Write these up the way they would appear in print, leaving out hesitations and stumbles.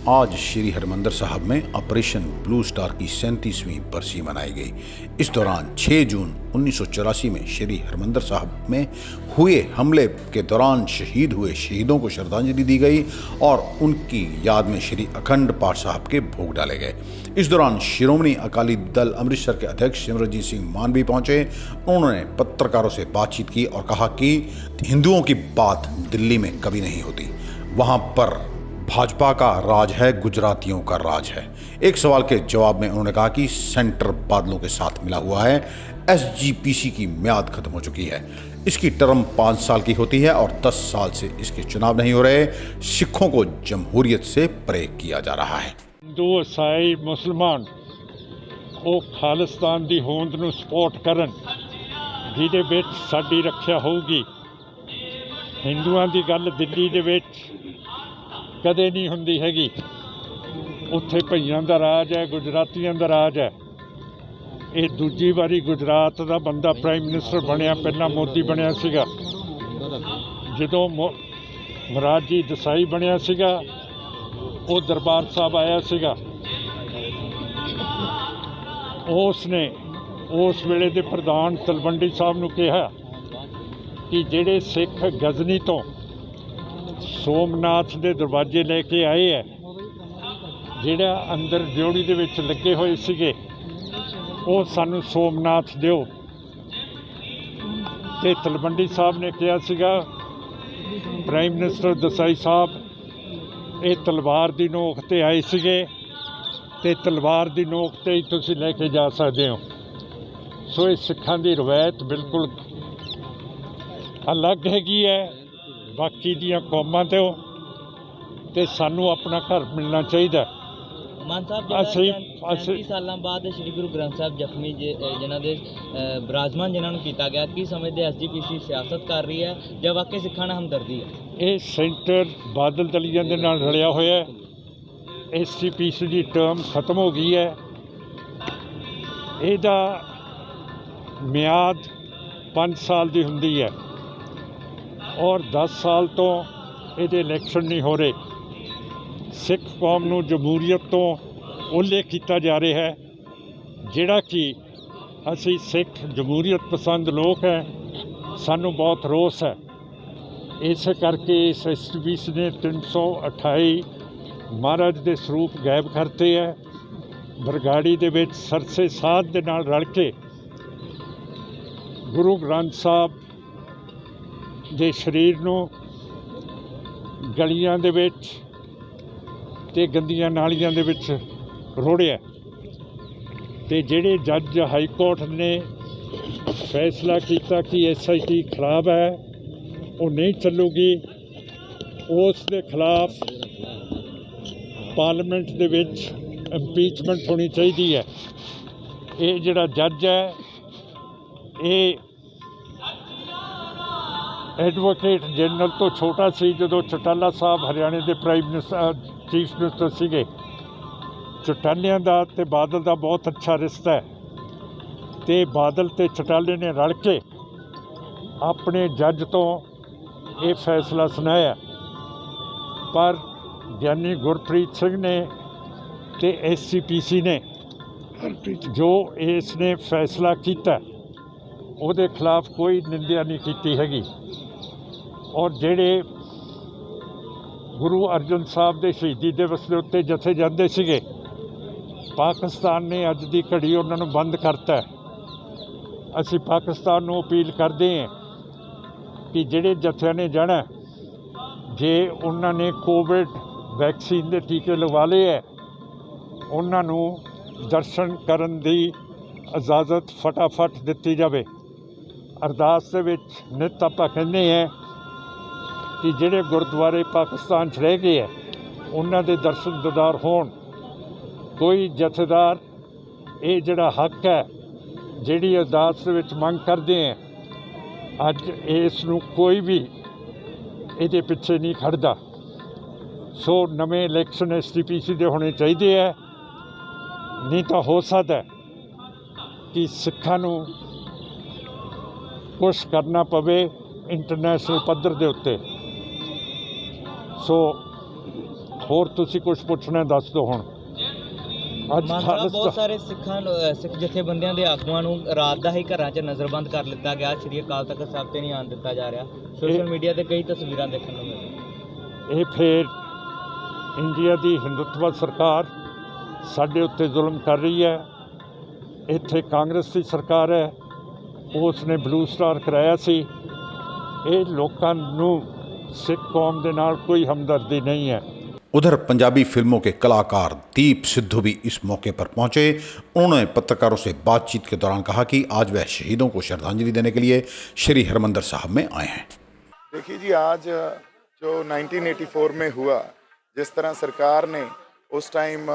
आज श्री हरिमंदिर साहब में ऑपरेशन ब्लू स्टार की 37वीं बरसी मनाई गई। इस दौरान 6 जून 1984 में श्री हरिमंदिर साहब में हुए हमले के दौरान शहीद हुए शहीदों को श्रद्धांजलि दी गई और उनकी याद में श्री अखंड पाठ साहब के भोग डाले गए। इस दौरान शिरोमणि अकाली दल अमृतसर के अध्यक्ष सिमरनजीत सिंह मान भी पहुंचे। उन्होंने पत्रकारों से बातचीत की और कहा कि हिंदुओं की बात दिल्ली में कभी नहीं होती, वहां पर भाजपा का राज है, गुजरातियों का राज है। एक सवाल के जवाब में उन्होंने कहा कि सेंटर बादलों के साथ मिला हुआ है। एसजीपीसी की म्याद खत्म हो चुकी है, इसकी टर्म 5 साल की होती है और 10 साल से इसके चुनाव नहीं हो रहे। सिखों को जमहूरियत से परे किया जा रहा है। हिंदू ईसाई मुसलमान ਉਹ ਖਾਲਿਸਤਾਨ ਦੀ ਹੋਂਦ ਨੂੰ ਸਪੋਰਟ ਕਰਨ, ਜਿਹਦੇ ਵਿੱਚ ਸਾਡੀ ਰੱਖਿਆ ਹੋਊਗੀ। ਹਿੰਦੂਆਂ ਦੀ ਗੱਲ ਦਿੱਲੀ ਦੇ ਵਿੱਚ ਕਦੇ ਨਹੀਂ ਹੁੰਦੀ ਹੈਗੀ। ਉੱਥੇ ਭਈਆਂ ਦਾ ਰਾਜ ਹੈ, ਗੁਜਰਾਤੀਆਂ ਦਾ ਰਾਜ ਹੈ। ਇਹ ਦੂਜੀ ਵਾਰੀ ਗੁਜਰਾਤ ਦਾ ਬੰਦਾ ਪ੍ਰਾਈਮ ਮਿਨਿਸਟਰ ਬਣਿਆ। ਪਹਿਲਾਂ ਮੋਦੀ ਬਣਿਆ ਸੀਗਾ। ਜਦੋਂ ਮੋਰਾਰਜੀ ਦੇਸਾਈ ਬਣਿਆ ਸੀਗਾ, ਉਹ ਦਰਬਾਰ ਸਾਹਿਬ ਆਇਆ ਸੀਗਾ। ਉਸ ਨੇ ਉਸ ਵੇਲੇ ਦੇ ਪ੍ਰਧਾਨ ਤਲਵੰਡੀ ਸਾਹਿਬ ਨੂੰ ਕਿਹਾ ਕਿ ਜਿਹੜੇ ਸਿੱਖ ਗਜ਼ਨੀ ਤੋਂ ਸੋਮਨਾਥ ਦੇ ਦਰਵਾਜ਼ੇ ਲੈ ਕੇ ਆਏ ਹੈ, ਜਿਹੜਾ ਅੰਦਰ ਡਿਓੜੀ ਦੇ ਵਿੱਚ ਲੱਗੇ ਹੋਏ ਸੀਗੇ, ਉਹ ਸਾਨੂੰ ਸੋਮਨਾਥ ਦਿਓ। ਤੇ ਤਲਵੰਡੀ ਸਾਹਿਬ ਨੇ ਕਿਹਾ ਸੀਗਾ, ਪ੍ਰਾਈਮ ਮਿਨਿਸਟਰ ਦੇਸਾਈ ਸਾਹਿਬ, ਇਹ ਤਲਵਾਰ ਦੀ ਨੋਕ ਤੇ ਆਏ ਸੀਗੇ ਤੇ ਤਲਵਾਰ ਦੀ ਨੋਕ ਤੇ ਹੀ ਤੁਸੀਂ ਲੈ ਕੇ ਜਾ ਸਕਦੇ ਹੋ। ਸੋ ਇਹ ਸਿੱਖਾਂ ਦੀ ਰਵਾਇਤ ਬਿਲਕੁਲ ਅਲੱਗ ਹੈਗੀ ਹੈ ਬਾਕੀ ਦੀਆਂ ਕੌਮਾਂ ਤੋਂ, ਤੇ ਸਾਨੂੰ ਆਪਣਾ ਘਰ ਮਿਲਣਾ ਚਾਹੀਦਾ। ਮਾਨ ਸਾਹਿਬ, 35 ਸਾਲਾਂ ਬਾਅਦ ਸ਼੍ਰੀ ਗੁਰੂ ਗ੍ਰੰਥ ਸਾਹਿਬ ਜ਼ਖਮੀ ਜਿਨ੍ਹਾਂ ਦੇ ਬਰਾਜਮਾਨ ਜਿਨ੍ਹਾਂ ਨੂੰ ਕੀਤਾ ਗਿਆ, ਕੀ ਸਮਝਦੇ ਐਸਜੀਪੀਸੀ ਸਿਆਸਤ ਕਰ ਰਹੀ ਹੈ ਜਾਂ ਵਾਕਈ ਸਿੱਖਾਂ ਨਾਲ ਹਮਦਰਦੀ ਹੈ? ਇਹ ਸੈਂਟਰ ਬਾਦਲ ਦਲੀਆਂ ਦੇ ਨਾਲ ਰਲਿਆ ਹੋਇਆ ਹੈ। ਐਸਜੀਪੀਸੀ ਦੀ ਟਰਮ ਖਤਮ ਹੋ ਗਈ ਹੈ। ਇਹਦਾ ਮਿਆਦ 5 ਸਾਲ ਦੀ ਹੁੰਦੀ ਹੈ ਔਰ 10 ਸਾਲ ਤੋਂ ਇਹਦੇ ਇਲੈਕਸ਼ਨ ਨਹੀਂ ਹੋ ਰਹੇ। ਸਿੱਖ ਕੌਮ ਨੂੰ ਜਮਹੂਰੀਅਤ ਤੋਂ ਓਹਲੇ ਕੀਤਾ ਜਾ ਰਿਹਾ ਹੈ, ਜਿਹੜਾ ਕਿ ਅਸੀਂ ਸਿੱਖ ਜਮਹੂਰੀਅਤ ਪਸੰਦ ਲੋਕ ਹੈ, ਸਾਨੂੰ ਬਹੁਤ ਰੋਸ ਹੈ। ਇਸੇ ਕਰਕੇ ਇਸ ਐਸਜੀਪੀਸੀ ਨੇ 328 ਮਹਾਰਾਜ ਦੇ ਸਰੂਪ ਗਾਇਬ ਕਰਤੇ ਹੈ। ਬਰਗਾੜੀ ਦੇ ਵਿੱਚ ਸਰਸੇ ਸਾਧ ਦੇ ਨਾਲ ਰਲ ਕੇ ਗੁਰੂ ਗ੍ਰੰਥ ਸਾਹਿਬ ਦੇ ਸਰੀਰ ਨੂੰ ਗਲੀਆਂ ਦੇ ਵਿੱਚ ਤੇ ਗੰਦੀਆਂ ਨਾਲੀਆਂ ਦੇ ਵਿੱਚ ਰੋੜਿਆ। ਤੇ ਜਿਹੜੇ ਜੱਜ ਹਾਈ ਕੋਰਟ ਨੇ ਫੈਸਲਾ ਕੀਤਾ ਕਿ ਐਸਆਈਟੀ ਖਰਾਬ ਹੈ, ਉਹ ਨਹੀਂ ਚੱਲੂਗੀ, ਉਸ ਦੇ ਖਿਲਾਫ ਪਾਰਲੀਮੈਂਟ ਦੇ ਵਿੱਚ ਇੰਪੀਚਮੈਂਟ ਹੋਣੀ ਚਾਹੀਦੀ ਹੈ। ਇਹ ਜਿਹੜਾ ਜੱਜ ਹੈ, ਇਹ ਐਡਵੋਕੇਟ ਜਨਰਲ ਤੋਂ ਛੋਟਾ ਸੀ ਜਦੋਂ ਚੌਟਾਲਾ ਸਾਹਿਬ ਹਰਿਆਣੇ ਦੇ ਪ੍ਰਾਈਮ ਮਿਨਿਸਟਰ ਚੀਫ ਮਿਨਿਸਟਰ ਸੀਗੇ। ਚੌਟਾਲਿਆਂ ਦਾ ਤੇ ਬਾਦਲ ਦਾ ਬਹੁਤ ਅੱਛਾ ਰਿਸ਼ਤਾ ਹੈ ਤੇ ਬਾਦਲ ਤੇ ਚੌਟਾਲੇ ਨੇ ਰਲ ਕੇ ਆਪਣੇ ਜੱਜ ਤੋਂ ਇਹ ਫੈਸਲਾ ਸੁਣਾਇਆ। ਪਰ ਗਿਆਨੀ ਗੁਰਪ੍ਰੀਤ ਸਿੰਘ ਨੇ ਤੇ ਐਸਜੀਪੀਸੀ ਨੇ ਜੋ ਇਸ ਨੇ ਫੈਸਲਾ ਕੀਤਾ, ਉਹਦੇ ਖਿਲਾਫ ਕੋਈ ਨਿੰਦਿਆ ਨਹੀਂ ਕੀਤੀ ਹੈਗੀ। ਔਰ ਜਿਹੜੇ ਗੁਰੂ ਅਰਜਨ ਸਾਹਿਬ ਦੇ ਸ਼ਹੀਦੀ ਦਿਵਸ ਦੇ ਉੱਤੇ ਜਥੇ ਜਾਂਦੇ ਸੀਗੇ, ਪਾਕਿਸਤਾਨ ਨੇ ਅੱਜ ਦੀ ਘੜੀ ਉਹਨਾਂ ਨੂੰ ਬੰਦ ਕਰਤਾ। ਅਸੀਂ ਪਾਕਿਸਤਾਨ ਨੂੰ ਅਪੀਲ ਕਰਦੇ ਹਾਂ ਕਿ ਜਿਹੜੇ ਜਥਿਆਂ ਨੇ ਜਾਣਾ, ਜੇ ਉਹਨਾਂ ਨੇ ਕੋਵਿਡ ਵੈਕਸੀਨ ਦੇ ਟੀਕੇ ਲਗਵਾ ਲਏ ਹੈ, ਉਹਨਾਂ ਨੂੰ ਦਰਸ਼ਨ ਕਰਨ ਦੀ ਇਜਾਜ਼ਤ ਫਟਾਫਟ ਦਿੱਤੀ ਜਾਵੇ। ਅਰਦਾਸ ਦੇ ਵਿੱਚ ਨਿੱਤ ਆਪਾਂ ਕਹਿੰਦੇ ਹਾਂ ਕਿ ਜਿਹੜੇ ਗੁਰਦੁਆਰੇ ਪਾਕਿਸਤਾਨ 'ਚ ਰਹਿ ਗਏ ਹੈ, ਉਹਨਾਂ ਦੇ ਦਰਸ਼ਨ ਦੀਦਾਰ ਹੋਣ। ਕੋਈ ਜਥੇਦਾਰ ਇਹ ਜਿਹੜਾ ਹੱਕ ਹੈ, ਜਿਹੜੀ ਅਰਦਾਸ ਦੇ ਵਿੱਚ ਮੰਗ ਕਰਦੇ ਹੈ, ਅੱਜ ਇਸ ਨੂੰ ਕੋਈ ਵੀ ਇਹਦੇ ਪਿੱਛੇ ਨਹੀਂ ਖੜਦਾ। ਸੋ ਨਵੇਂ ਇਲੈਕਸ਼ਨ ਐਸਜੀਪੀਸੀ ਦੇ ਹੋਣੇ ਚਾਹੀਦੇ ਹੈ, ਨਹੀਂ ਤਾਂ ਹੋ ਸਕਦਾ ਕਿ ਸਿੱਖਾਂ ਨੂੰ ਕੁਛ ਕਰਨਾ ਪਵੇ ਇੰਟਰਨੈਸ਼ਨਲ ਪੱਧਰ ਦੇ ਉੱਤੇ। ਸੋ ਹੋਰ ਤੁਸੀਂ ਕੁਝ ਪੁੱਛਣਾ ਦੱਸ ਦਿਓ ਹੁਣ। ਅੱਜ ਮਾਨ ਸਾਹਿਬ, ਖਾਲਿਸਤਾਨ ਬਹੁਤ ਸਾਰੇ ਸਿੱਖ ਜਥੇਬੰਦੀਆਂ ਦੇ ਆਗੂਆਂ ਨੂੰ ਰਾਤ ਦਾ ਹੀ ਘਰਾਂ 'ਚ ਨਜ਼ਰਬੰਦ ਕਰ ਲਿੱਤਾ ਗਿਆ। ਸ਼੍ਰੀ ਅਕਾਲ ਤਖਤ ਸਾਹਿਬ ਤੇ ਨਹੀਂ ਆਉਣ ਦਿੱਤਾ ਜਾ ਰਿਹਾ। ਸੋਸ਼ਲ ਮੀਡੀਆ ਤੇ ਕਈ ਤਸਵੀਰਾਂ ਦੇਖਣ ਨੂੰ ਮਿਲੀਆਂ। ਇਹ ਫਿਰ ਇੰਡੀਆ ਦੀ ਹਿੰਦੂਤਵ ਸਰਕਾਰ ਸਾਡੇ ਉੱਤੇ ਜ਼ੁਲਮ ਕਰ ਰਹੀ ਹੈ। ਇੱਥੇ ਕਾਂਗਰਸ ਦੀ ਸਰਕਾਰ ਹੈ, ਉਸ ਨੇ ਬਲੂ ਸਟਾਰ ਕਰਾਇਆ ਸੀ। ਇਹ ਲੋਕਾਂ ਨੂੰ ਸਿੱਖ ਕੌਮ ਦੇ ਨਾਲ ਕੋਈ ਹਮਦਰਦੀ ਨਹੀਂ ਹੈ। उधर पंजाबी फिल्मों के कलाकार दीप सिद्धू भी इस मौके पर पहुंचे। उन्होंने पत्रकारों से बातचीत के दौरान कहा कि आज वह शहीदों को श्रद्धांजलि देने के लिए श्री हरमंदिर साहब में आए हैं। देखिए जी, आज जो 1984 में हुआ, जिस तरह सरकार ने उस टाइम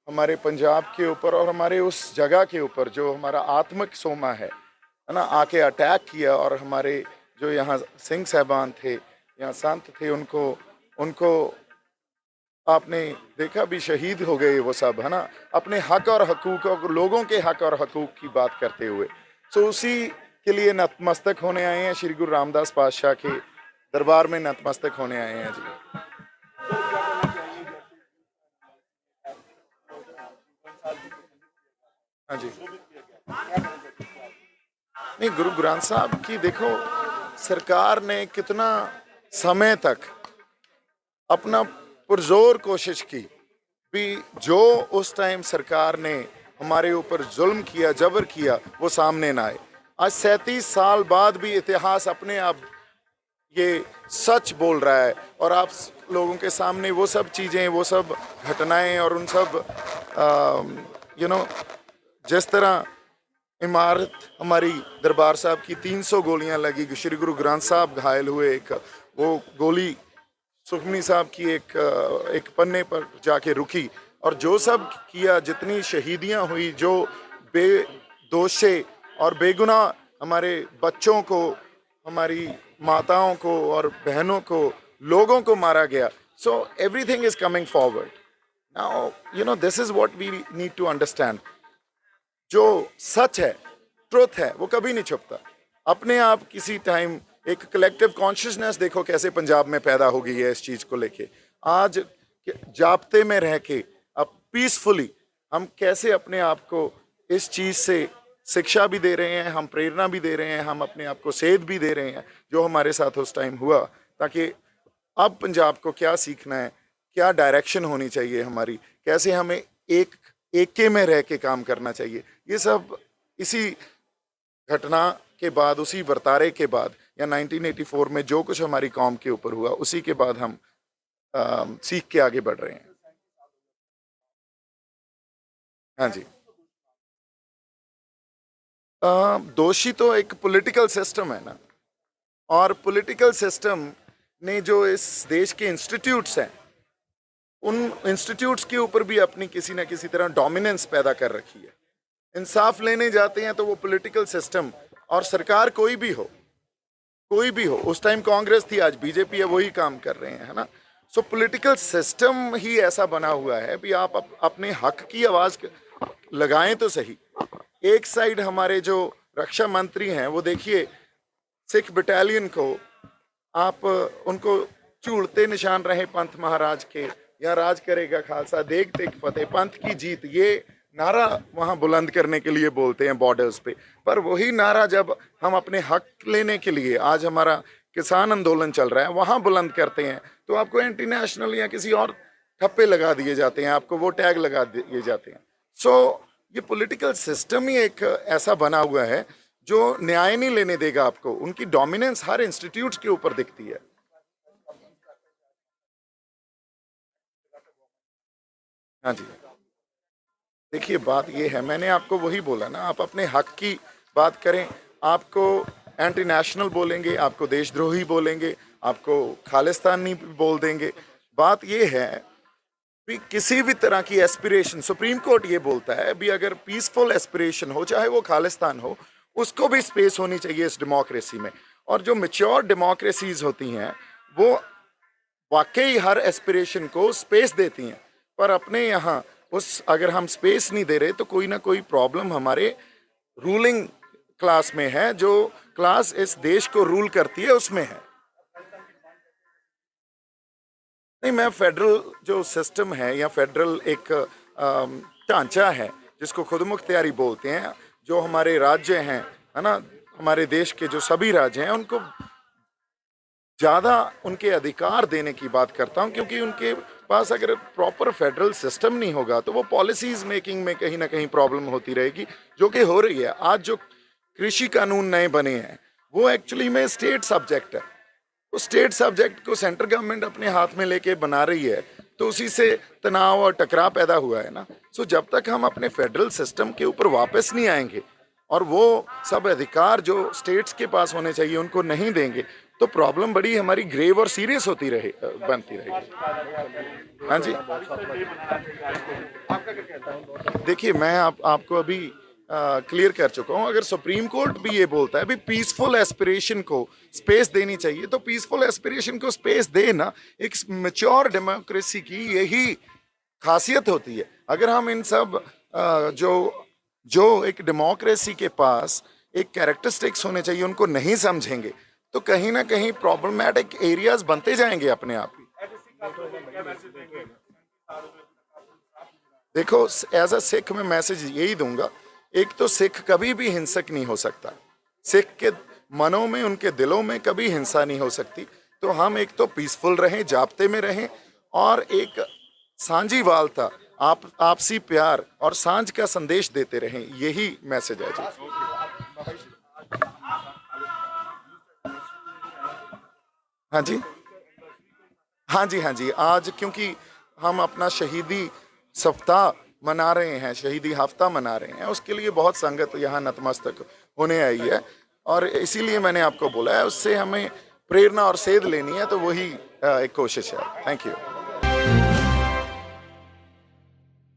हमारे पंजाब के ऊपर और हमारे उस जगह के ऊपर जो हमारा आत्मिक सोमा है ना, आके अटैक किया और हमारे जो यहाँ सिंह साहबान थे, यहाँ संत थे, उनको आपने देखा भी शहीद हो गए वो सब, है ना, अपने हक और हकूक और लोगों के हक और हकूक की बात करते हुए। सो उसी के लिए नतमस्तक होने आए हैं, श्री गुरु रामदास पातशाह के दरबार में नतमस्तक होने आए हैं जी। हाँ जी, नहीं, गुरु ग्रंथ साहब की देखो, सरकार ने कितना समय तक अपना पुरजोर कोशिश की भी, जो उस टाइम सरकार ने हमारे ऊपर जुल्म किया, जबर किया, वो सामने ना आए। आज 37 साल बाद भी इतिहास अपने आप ये सच बोल रहा है और आप लोगों के सामने वो सब चीज़ें, वो सब घटनाएं और उन सब जिस तरह इमारत हमारी दरबार साहब की 300 गोलियां लगी, श्री गुरु ग्रंथ साहब घायल हुए, एक वो गोली सुखमनी साहब की एक पन्ने पर जाके रुकी, और जो सब किया, जितनी शहीदियां हुई, जो बेदोषे और बेगुनाह हमारे बच्चों को, हमारी माताओं को और बहनों को, लोगों को मारा गया। So everything is coming forward now. This is what we need to understand. जो सच है, ट्रुथ है, वो कभी नहीं छुपता। अपने आप किसी टाइम एक कलेक्टिव कॉन्शियसनेस देखो कैसे पंजाब में पैदा हो गई है इस चीज़ को लेके। आज जाप्ते में रह के अब पीसफुली हम कैसे अपने आप को इस चीज़ से शिक्षा भी दे रहे हैं, हम प्रेरणा भी दे रहे हैं, हम अपने आप को सेध भी दे रहे हैं जो हमारे साथ उस टाइम हुआ, ताकि अब पंजाब को क्या सीखना है, क्या डायरेक्शन होनी चाहिए हमारी, कैसे हमें एके में रह के काम करना चाहिए। ये सब इसी घटना के बाद, उसी वर्तारे के बाद, या 1984 में जो कुछ हमारी कौम के ऊपर हुआ, उसी के बाद हम सीख के आगे बढ़ रहे हैं। हाँ जी, दोषी तो एक पॉलिटिकल सिस्टम है ना, और पॉलिटिकल सिस्टम ने जो इस देश के इंस्टीट्यूट्स हैं, उन इंस्टीट्यूट्स के ऊपर भी अपनी किसी ना किसी तरह डोमिनेंस पैदा कर रखी है। इंसाफ लेने जाते हैं तो वो पॉलिटिकल सिस्टम और सरकार कोई भी हो, उस टाइम कांग्रेस थी, आज बीजेपी है, वही काम कर रहे हैं, है ना। सो पॉलिटिकल सिस्टम ही ऐसा बना हुआ है भी आप अपने हक की आवाज़ लगाएं तो सही। एक साइड हमारे जो रक्षा मंत्री हैं, वो देखिए सिख बटालियन को आप उनको झूलते निशान रहे पंथ महाराज के, या राज करेगा खालसा, देख देख फतेह, पंथ की जीत, ये नारा वहाँ बुलंद करने के लिए बोलते हैं बॉर्डर्स पे। पर वही नारा जब हम अपने हक लेने के लिए, आज हमारा किसान आंदोलन चल रहा है, वहाँ बुलंद करते हैं, तो आपको एंटी नेशनल या किसी और ठप्पे लगा दिए जाते हैं, आपको वो टैग लगा दिए जाते हैं। सो ये पॉलिटिकल सिस्टम ही एक ऐसा बना हुआ है जो न्याय नहीं लेने देगा आपको। उनकी डोमिनेंस हर इंस्टीट्यूट के ऊपर दिखती है। हाँ जी, देखिए बात ये है, मैंने आपको वही बोला ना, आप अपने हक की बात करें, आपको एंटी नेशनल बोलेंगे, आपको देशद्रोही बोलेंगे, आपको खालिस्तानी बोल देंगे। बात ये है भी किसी भी तरह की एस्पिरेशन, सुप्रीम कोर्ट ये बोलता है भी अगर पीसफुल एस्पिरेशन हो, चाहे वो खालिस्तान हो, उसको भी स्पेस होनी चाहिए इस डेमोक्रेसी में। और जो मैच्योर डेमोक्रेसीज होती हैं वो वाकई हर एस्पिरेशन को स्पेस देती हैं, पर अपने यहाँ अगर हम स्पेस नहीं दे रहे तो कोई ना कोई प्रॉब्लम हमारे रूलिंग क्लास में है, जो क्लास इस देश को रूल करती है उसमें है। नहीं, मैं फेडरल जो सिस्टम है या फेडरल एक ढांचा है जिसको खुद मुख्तियारी बोलते हैं, जो हमारे राज्य हैं, है ना, हमारे देश के जो सभी राज्य हैं, उनको ज़्यादा उनके अधिकार देने की बात करता हूं, क्योंकि उनके पास अगर प्रॉपर फेडरल सिस्टम नहीं होगा तो वो पॉलिसीज मेकिंग में कहीं ना कहीं प्रॉब्लम होती रहेगी, जो कि हो रही है। आज जो कृषि कानून नए बने हैं वो एक्चुअली में स्टेट सब्जेक्ट है। तो स्टेट सब्जेक्ट को सेंट्रल गवर्नमेंट अपने हाथ में लेके बना रही है, तो उसी से तनाव और टकराव पैदा हुआ है ना। सो जब तक हम अपने फेडरल सिस्टम के ऊपर वापस नहीं आएंगे और वो सब अधिकार जो स्टेट्स के पास होने चाहिए उनको नहीं देंगे, तो प्रॉब्लम बड़ी हमारी ग्रेव और सीरियस होती बनती रहेगी। हाँ जी, देखिए मैं आपको अभी क्लियर कर चुका हूँ। अगर सुप्रीम कोर्ट भी ये बोलता है भी पीसफुल एस्पिरेशन को स्पेस देनी चाहिए, तो पीसफुल एस्पिरेशन को स्पेस देना एक मैच्योर डेमोक्रेसी की यही खासियत होती है। अगर हम इन सब जो एक डेमोक्रेसी के पास एक कैरेक्टरिस्टिक्स होने चाहिए उनको नहीं समझेंगे, तो कहीं ना कहीं प्रॉब्लमैटिक एरियाज बनते जाएंगे अपने आप ही। देखो, एज अ सिख मैं मैसेज यही दूंगा, एक तो सिख कभी भी हिंसक नहीं हो सकता, सिख के मनों में, उनके दिलों में कभी हिंसा नहीं हो सकती। तो हम एक तो पीसफुल रहें, जाब्ते में रहें, और एक सांझीवालता, आपसी प्यार और सांझ का संदेश देते रहें, यही मैसेज है जी। हाँ जी, हाँ जी, हाँ जी। आज क्योंकि हम अपना शहीदी सप्ताह मना रहे हैं, शहीदी हफ्ता मना रहे हैं, उसके लिए बहुत संगत यहाँ नतमस्तक होने आई है, और इसीलिए मैंने आपको बोला है, उससे हमें प्रेरणा और सेध लेनी है, तो वही एक कोशिश है। Thank you.